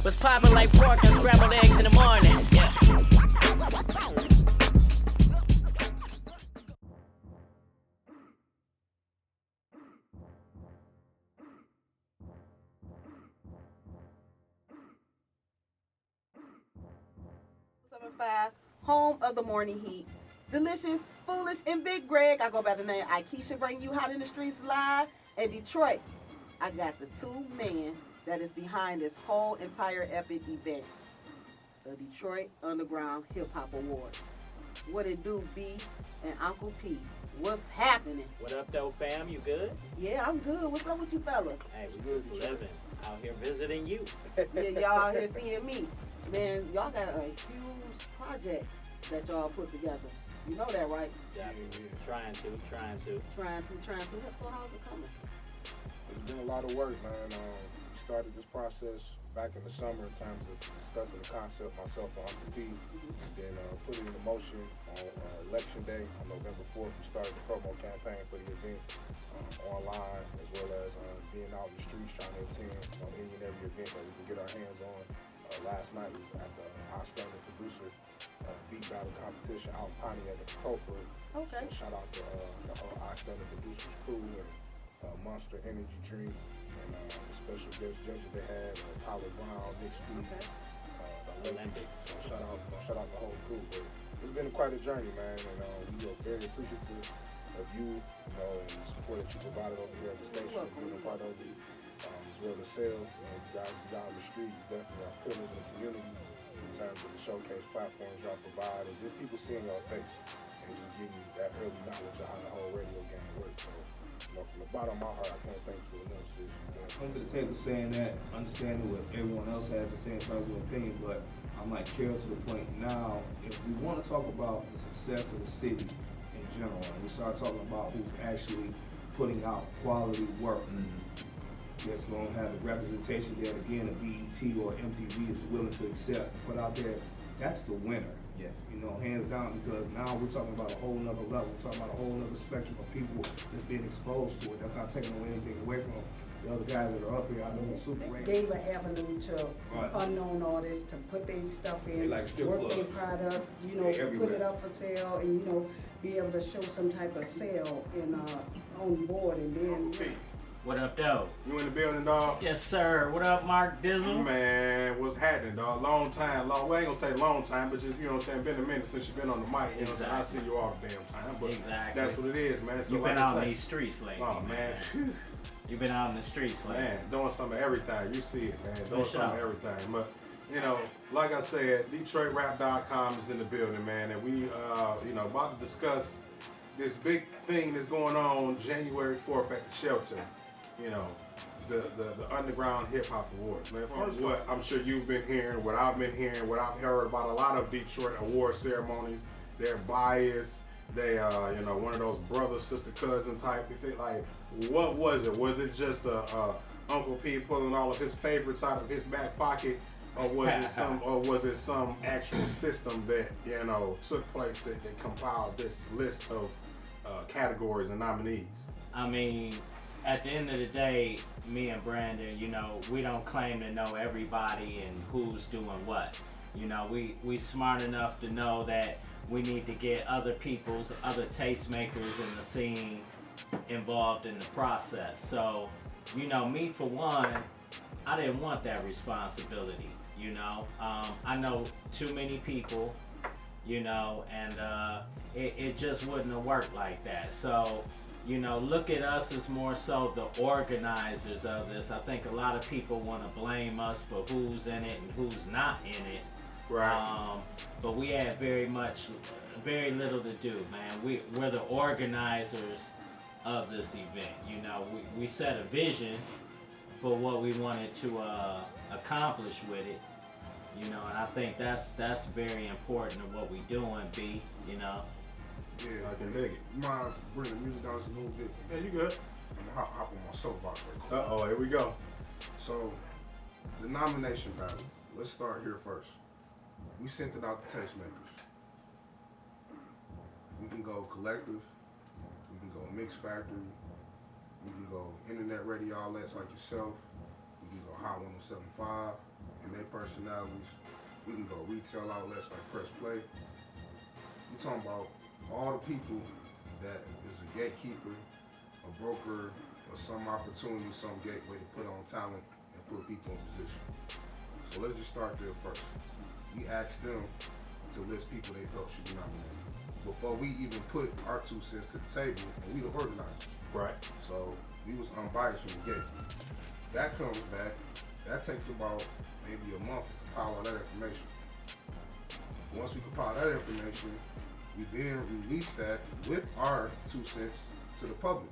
Was popping like pork and scrambled eggs in the morning. Yeah. Home of the morning heat. Delicious, foolish, and Big Greg. I go by the name Aikisha, bring you Hot in the Streets live. In Detroit, I got the two men that is behind this whole entire epic event. The Detroit Underground Hip Hop Awards. What it do, B and Uncle P? What's happening? What up, though, fam? You good? Yeah, I'm good. What's up with you fellas? Hey, we just living out here visiting you. Yeah, y'all out here seeing me. Man, y'all got a huge project that y'all put together. You know that, right? Yeah, trying to. So how's it coming? It's been a lot of work, man. We started this process back in the summer in terms of discussing the concept, myself and Uncle P. Then put it into motion on Election Day on November 4th. We started the promo campaign for the event online, as well as being out in the streets trying to attend any and every event that we can get our hands on. Last night was at the Outstanding Producer Beat Battle Competition out in Pontiac at the Crowfoot. Okay. So shout out to the whole Outstanding Producers crew and Monster Energy Drink and the special guest judges they had, Tyler Brown, Nick Speed, the Olympics. So shout out the whole crew. But it's been quite a journey, man, and we are very appreciative of you, and the support that you provided over here at the station, being a part of it. As well as Sale, you guys down the street, you definitely are pillars in the community in terms of the showcase platforms y'all provide, and just people seeing y'all face and just giving you that early knowledge of how the whole radio game works. So, from the bottom of my heart, I can't thank you enough, sis. Come to the table saying that, understanding what everyone else has to say in terms of opinion, but I'm like Carol to the point now, if we want to talk about the success of the city in general, and we start talking about who's actually putting out quality work, that's going to have the representation that, again, a BET or MTV is willing to accept and put out there, that's the winner. Yes. Hands down, because now we're talking about a whole nother level. We're talking about a whole nother spectrum of people that's being exposed to it. That's not taking anything away from the other guys that are up here. I know the Super Ray. Gave an avenue to unknown artists to put their stuff in, like work their product, put it up for sale, and be able to show some type of sale in on board, and then. What up, though? You in the building, dog? Yes, sir. What up, Mark Dizzle? Man, what's happening, dog? Long time. We ain't gonna say long time, but just, been a minute since you've been on the mic. You know what I'm saying? I see you all the damn time, but that's what it is, man. So you've been out in these streets lately. Oh, man. You've been out in the streets lately. Man, doing some of everything. You see it, man. Doing some of everything. But, like I said, DetroitRap.com is in the building, man, and we, about to discuss this big thing that's going on January 4th at the shelter. The Underground Hip Hop Awards, man. From what I'm sure you've been hearing, what I've been hearing, what I've heard about a lot of Detroit award ceremonies, they're biased. They, one of those brother, sister, cousin type of thing. Like, what was it? Was it just Uncle P pulling all of his favorites out of his back pocket, or was it some actual system that took place that compiled this list of categories and nominees? I mean, at the end of the day, me and Brandon, we don't claim to know everybody and who's doing what. We smart enough to know that we need to get other tastemakers in the scene involved in the process. So, me for one, I didn't want that responsibility, I know too many people, and it just wouldn't have worked like that. So, look at us as more so the organizers of this. I think a lot of people want to blame us for who's in it and who's not in it. Right. But we had very little to do, man. We're the organizers of this event. We set a vision for what we wanted to accomplish with it. And I think that's very important in what we doing, B. Yeah, I can dig it. You mind bringing the music down just a little bit? Yeah, you good. I'm gonna hop on my soapbox right quick. Uh-oh, here we go. So, the nomination battle. Let's start here first. We sent it out to tastemakers. We can go collective. We can go Mix Factory. We can go internet radio outlets like yourself. We can go Hot 107.5. and their personalities. We can go retail outlets like Press Play. We're talking about all the people that is a gatekeeper, a broker, or some opportunity, some gateway to put on talent and put people in position. So let's just start there first. We asked them to list people they felt should be nominated before we even put our 2 cents to the table, and we the organizers. Right. So we was unbiased from the gate. That comes back, that takes about maybe a month to compile all that information. Once we compile that information, we then release that with our 2 cents to the public.